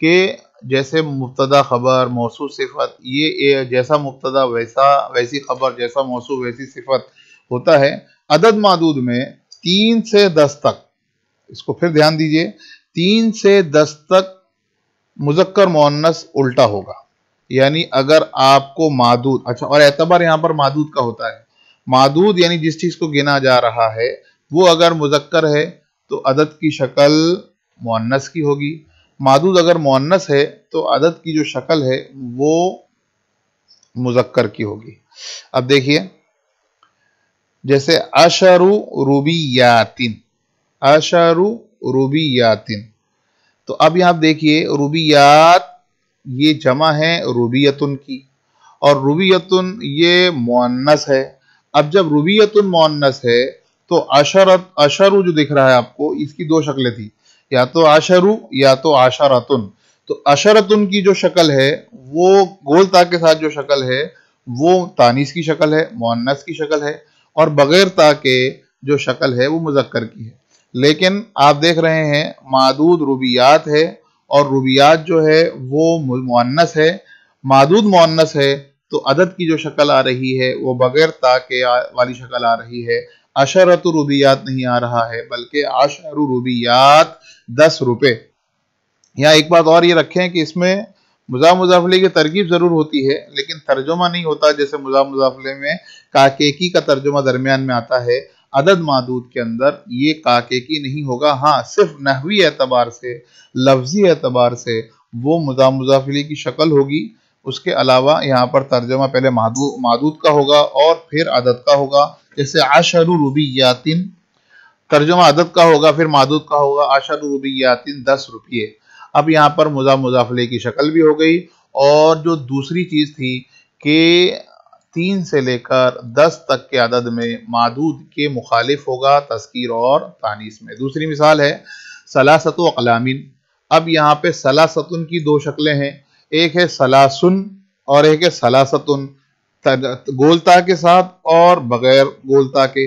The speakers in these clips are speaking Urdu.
کہ جیسے مبتدا خبر موصوف صفت، یہ جیسا مبتدا ویسی خبر، جیسا موصوف ویسی صفت ہوتا ہے، عدد معدود میں 3 سے 10 تک، اس کو پھر دھیان دیجئے، 3 سے 10 تک مذکر مؤنث الٹا ہوگا. یعنی اگر آپ کو معدود، اچھا اور اعتبار یہاں پر معدود کا ہوتا ہے، معدود یعنی جس چیز کو گنا جا رہا ہے وہ اگر مذکر ہے تو عدد کی شکل مؤنث کی ہوگی، معدود اگر مؤنث ہے تو عدد کی جو شکل ہے وہ مذکر کی ہوگی. اب دیکھیے جیسے عشر روبیاتن، عشر روبیاتن، تو اب یہاں دیکھیے روبیات یہ جمع ہے روبیتن کی، اور روبیتن یہ مؤنث ہے. اب جب روبیتن مؤنث ہے تو اشرو جو دکھ رہا ہے آپ کو، اس کی 2 شکلیں تھی، یا تو اشرو یا تو عشرتن. تو عشرتن کی جو شکل ہے وہ گول تا کے ساتھ جو شکل ہے وہ تانیث کی شکل ہے، مؤنث کی شکل ہے، اور بغیر تا کے جو شکل ہے وہ مذکر کی ہے. لیکن آپ دیکھ رہے ہیں معدود ربیات ہے، اور ربیات جو ہے وہ مؤنث ہے، معدود مؤنث ہے، تو عدد کی جو شکل آ رہی ہے وہ بغیر تا کے والی شکل آ رہی ہے. عشرت ربیات نہیں آ رہا ہے بلکہ عشر ربیات 10 روپے. یہاں ایک بات اور یہ رکھیں کہ اس میں مضاف مضاف الیہ کی ترکیب ضرور ہوتی ہے لیکن ترجمہ نہیں ہوتا. جیسے مضاف مضاف الیہ میں کاکیکی کا ترجمہ درمیان میں آتا ہے، عدد معدود کے اندر یہ کاکیکی نہیں ہوگا. ہاں صرف نحوی اعتبار سے، لفظی اعتبار سے وہ مضاف مضاف الیہ کی شکل ہوگی. اس کے علاوہ یہاں پر ترجمہ پہلے معدود کا ہوگا اور پھر عدد کا ہوگا. جیسے عشر ربیاتن ترجمہ عدد کا ہوگا پھر معدود کا ہوگا، عشر ربیاتن 10 روپیے. اب یہاں پر مضاف مضاف الیہ کی شکل بھی ہو گئی، اور جو دوسری چیز تھی کہ 3 سے لے کر 10 تک کے عدد میں معدود کے مخالف ہوگا تذکیر اور تانیث میں. دوسری مثال ہے ثلاثۃ اقلامن. اب یہاں پہ ثلاثۃن کی 2 شکلیں ہیں، ایک ہے ثلاثن اور ایک ہے ثلاثۃن، گولتا کے ساتھ اور بغیر گولتا کے.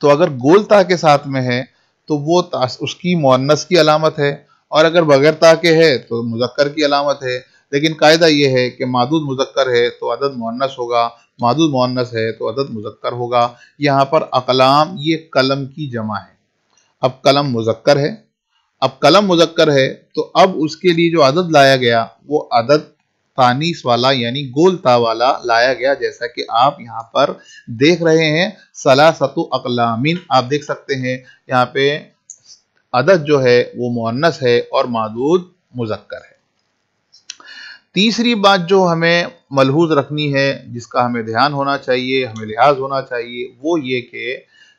تو اگر گولتا کے ساتھ میں ہے تو وہ اس کی مؤنث کی علامت ہے، اور اگر بغیر تا کے ہے تو مذکر کی علامت ہے. لیکن قاعدہ یہ ہے کہ معدود مذکر ہے تو عدد مؤنث ہوگا، معدود مؤنث ہے تو عدد مذکر ہوگا. یہاں پر اقلام یہ قلم کی جمع ہے. اب قلم مذکر ہے، اب قلم مذکر ہے تو اب اس کے لیے جو عدد لایا گیا وہ عدد تانیث والا یعنی گول تا والا لایا گیا، جیسا کہ آپ یہاں پر دیکھ رہے ہیں ثلاثۃ اقلامن. آپ دیکھ سکتے ہیں یہاں پہ عدد جو ہے وہ مؤنث ہے اور معدود مذکر ہے. تیسری بات جو ہمیں ملحوظ رکھنی ہے، جس کا ہمیں دھیان ہونا چاہیے، ہمیں لحاظ ہونا چاہیے، وہ یہ کہ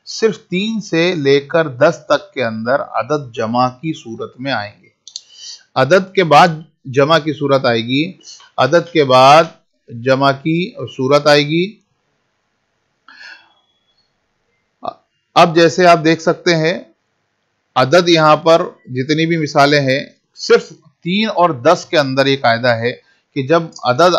صرف 3 سے لے کر 10 تک کے اندر عدد جمع کی صورت میں آئیں گے. عدد کے بعد جمع کی صورت آئے گی، عدد کے بعد جمع کی صورت آئے گی. اب جیسے آپ دیکھ سکتے ہیں عدد یہاں پر جتنی بھی مثالیں ہیں، صرف 3 اور 10 کے اندر یہ قاعدہ ہے کہ جب عدد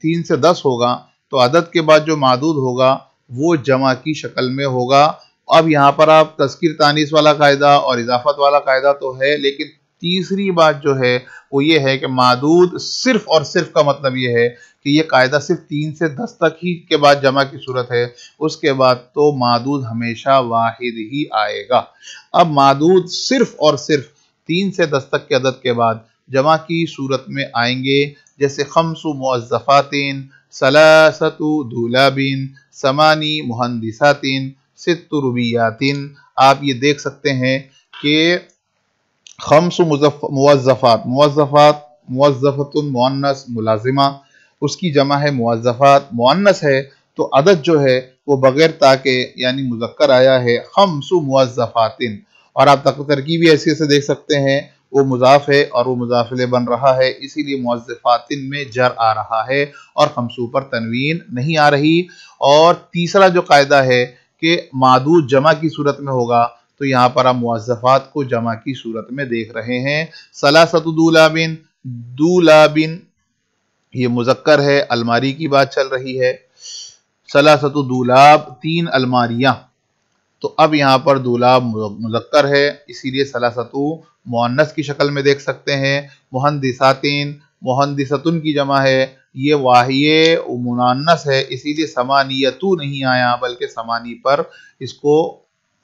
3 سے 10 ہوگا تو عدد کے بعد جو معدود ہوگا وہ جمع کی شکل میں ہوگا. اب یہاں پر آپ تذکیر تانیث والا قاعدہ اور اضافت والا قاعدہ تو ہے، لیکن تیسری بات جو ہے وہ یہ ہے کہ معدود صرف اور صرف کا مطلب یہ ہے کہ یہ قاعدہ صرف 3 سے 10 تک ہی کے بعد جمع کی صورت ہے، اس کے بعد تو معدود ہمیشہ واحد ہی آئے گا. اب معدود صرف اور صرف 3 سے 10 تک کے عدد کے بعد جمع کی صورت میں آئیں گے، جیسے 5 موظفات، 3 دولاب، 8 مہندسات، 6 ربیات. آپ یہ دیکھ سکتے ہیں کہ 5 موظفات، موظفۃ مؤنث ملازمہ، اس کی جمع ہے موظفات، مؤنث ہے تو عدد جو ہے وہ بغیر تا کے یعنی مذکر آیا ہے 5 موظفات. اور آپ ترکیبی حیثیت سے دیکھ سکتے ہیں وہ مضاف ہے اور وہ مضاف الیہ بن رہا ہے، اسی لیے موظفات میں جر آ رہا ہے اور 5 پر تنوین نہیں آ رہی. اور تیسرا جو قاعدہ ہے کہ معدود جمع کی صورت میں ہوگا تو یہاں پر آپ موظفات کو جمع کی صورت میں دیکھ رہے ہیں. ثلاثۃ دولاب، دولاب یہ مذکر ہے، الماری کی بات چل رہی ہے. ثلاثۃ دولاب 3 الماریاں، تو اب یہاں پر دولاب مذکر ہے، اسی لیے ثلاثتو مؤنث کی شکل میں دیکھ سکتے ہیں۔ مہندساتین، مہندستن کی جمع ہے، یہ واحیے منانس ہے، اسی لیے سمانیتو نہیں آیا بلکہ سمانی پر اس کو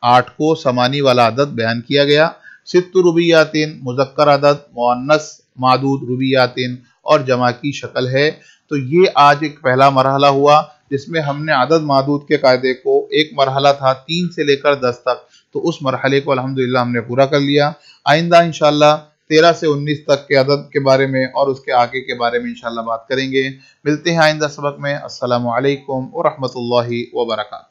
8 کو سمانی والا عدد بیان کیا گیا۔ ست ربیاتین مذکر عدد، مؤنث معدود ربیاتین اور جمع کی شکل ہے۔ تو یہ آج ایک پہلا مرحلہ ہوا جس میں ہم نے عدد معدود کے قاعدے کو، ایک مرحلہ تھا 3 سے لے کر 10 تک، تو اس مرحلے کو الحمدللہ ہم نے پورا کر لیا۔ آئندہ انشاءاللہ 13 سے 19 تک کے عدد کے بارے میں اور اس کے آگے کے بارے میں انشاءاللہ بات کریں گے۔ ملتے ہیں آئندہ سبق میں۔ السلام علیکم ورحمۃ اللہ وبرکاتہ۔